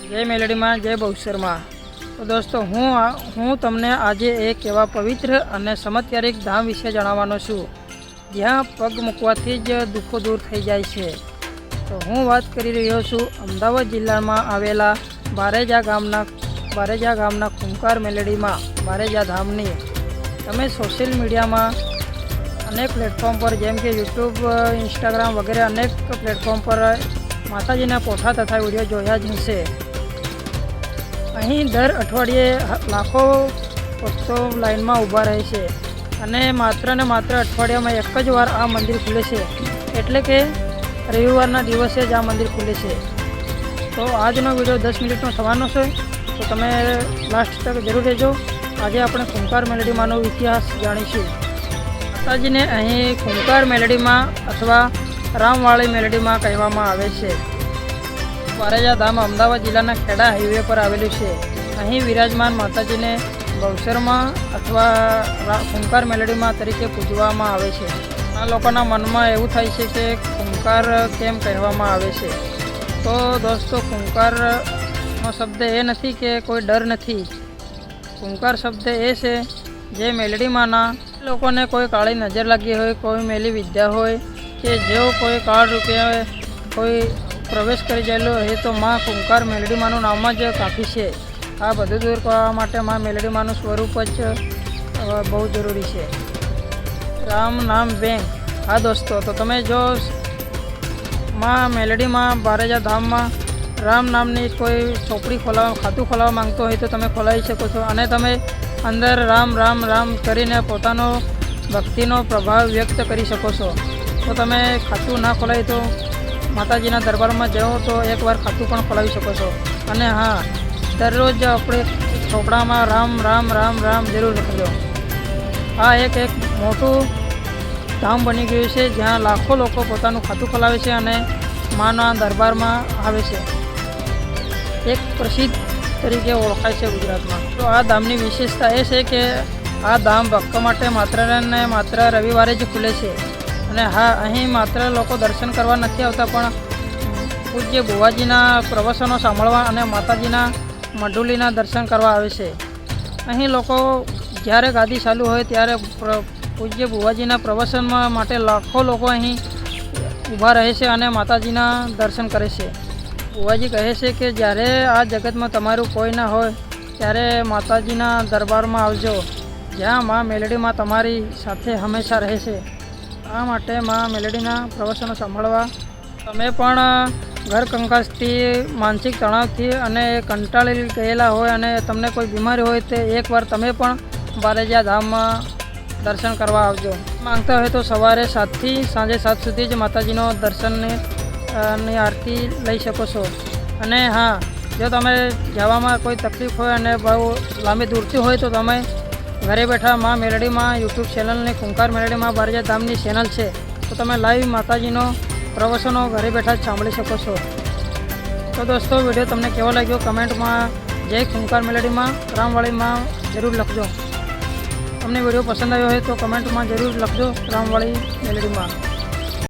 जय मेलडी में जय बहुसर में। तो दोस्तों हूँ तमने आज एक एवं पवित्र और चमत्कारिक धाम विषे जणाववानो छूं ज्यां पग मूकवाथी ज दुखो दूर थई जाय छे। तो हूँ बात करी रह्यो छूं अमदावाद जिल्ला में आवेला बारेजा गामना खूंखार मेलडी में बारेजा धामनी। तमे सोशल मीडिया में अनेक प्लेटफॉर्म पर जेम के यूट्यूब, इंस्टाग्राम वगैरह अनेक प्लेटफॉर्म पर माताजीना फोटा तथा विडियो जोया ज हशे। અહીં દર અઠવાડિયે લાખો ભક્તો લાઇનમાં ઊભા રહે છે અને માત્ર ને માત્ર અઠવાડિયામાં એક જ વાર આ મંદિર ખુલે છે, એટલે કે રવિવારના દિવસે જ આ મંદિર ખુલે છે। તો આજનો વિડીયો 10 મિનિટનો થવાનો છે, તો તમે લાસ્ટ તક જરૂર રહેજો। આજે આપણે ખૂંખાર મેલડીમાંનો ઇતિહાસ જાણીશું। માતાજીને અહીં ખૂંખાર મેલડીમાં અથવા રામવાળી મેલડીમાં કહેવામાં આવે છે। बारेजा धाम अमदावाद जिल्लाना खेड़ा हाईवे पर आवेलू है। अहीं विराजमान माताजी ने बहुसर में अथवा खूंखार मेलडी में तरीके पूजवामां आवे छे। आ लोकोना मन में एवुं थाय छे कि खूंखार केम कहेवामां आवे छे। तो दोस्तों खूंखार नो शब्द ए नथी कि कोई डर नथी। खूंखार शब्द ए छे जे मेलडी माना लोकोने कोई काળી नजर लगी होय, कोई मेली विद्या होय कि जो कोई काळ रूपे कोई प्रवेश करी जायेलो है, तो माँ खूंखार मेलडी मानु नाम ज काफ़ी है। आ बधु दूर करवा माटे माँ मेलडी मानु स्वरूप ज बहुत जरूरी है। राम नाम बैंक। हाँ दोस्तों, तो तमे जो माँ मेलडी माँ बारेजा धाम में राम नामनी कोई चोपड़ी खातु खोलावा मांगतो हो तो तमे खोलाई शको छो अने तमे अंदर राम राम राम करीने पोतानो भक्तिनो प्रभाव व्यक्त करी शको छो। तो तमे खातु ना खोलाई तो माताजीना दरबार में जाओ तो एक बार खातु पण खोलावी शको छो। अने हाँ, दररोज अपने छोपड़ा में राम राम राम राम जरूर लखजो। आ एक मोटू धाम बनी गयुं छे ज्यां लाखों लोग पोतानुं खातु खोलावे छे अने माना दरबार में आवे छे। एक प्रसिद्ध तरीके ओळखाय छे गुजरात में। तो आ धामनी विशेषता ए छे कि आ धाम भक्तो माटे मात्र ने मात्र रविवारे ज खुले छे। અને હા, અહીં માત્ર લોકો દર્શન કરવા નથી આવતા, પણ પૂજ્ય ભુવાજીના પ્રવચનો સાંભળવા અને માતાજીના મઢુલીના દર્શન કરવા આવે છે। અહીં લોકો જ્યારે ગાદી ચાલુ હોય ત્યારે પૂજ્ય ભુવાજીના પ્રવચન માટે લાખો લોકો અહીં ઊભા રહે છે અને માતાજીના દર્શન કરે છે। ભુવાજી કહે છે કે જ્યારે આ જગતમાં તમારું કોઈ ના હોય ત્યારે માતાજીના દરબારમાં આવજો, જ્યાં મા મેલડીમાં તમારી સાથે હંમેશા રહે છે। आ माटे माँ मेलडीना प्रवचनों सांभळवा तमे पण घर कंकासथी, मानसिक तणावथी अने कंटाळी गयेला होय अने तमने कोई बीमारी होय तो एक बार तमे पण बारेजा धाम में दर्शन करवा आवजो। मांगता होय तो सवारे 7 थी सांजे 7 सुधी ज माताजीनो दर्शननी आरती लई शको छो। अने हाँ, जो तमे जवामां कोई तकलीफ होय अने बहु लांबी दूरथी होय तो तमे घरे बैठा माँ मेलडी में यूट्यूब चेनल ने खूंखार मेलडी में बारेजा धामनी चेनल है, तो तमे लाइव माताजीनो प्रवचनों घरे बैठा सांभी शको छो। तो दोस्तों, वीडियो तमने केवो लाग्यो कमेंट में जय खूंखार मेलडी में रामवाड़ी में जरूर लखजो। तमने वीडियो पसंद आयो है तो कमेंट में जरूर लखजो रामवाड़ी मेलडी में।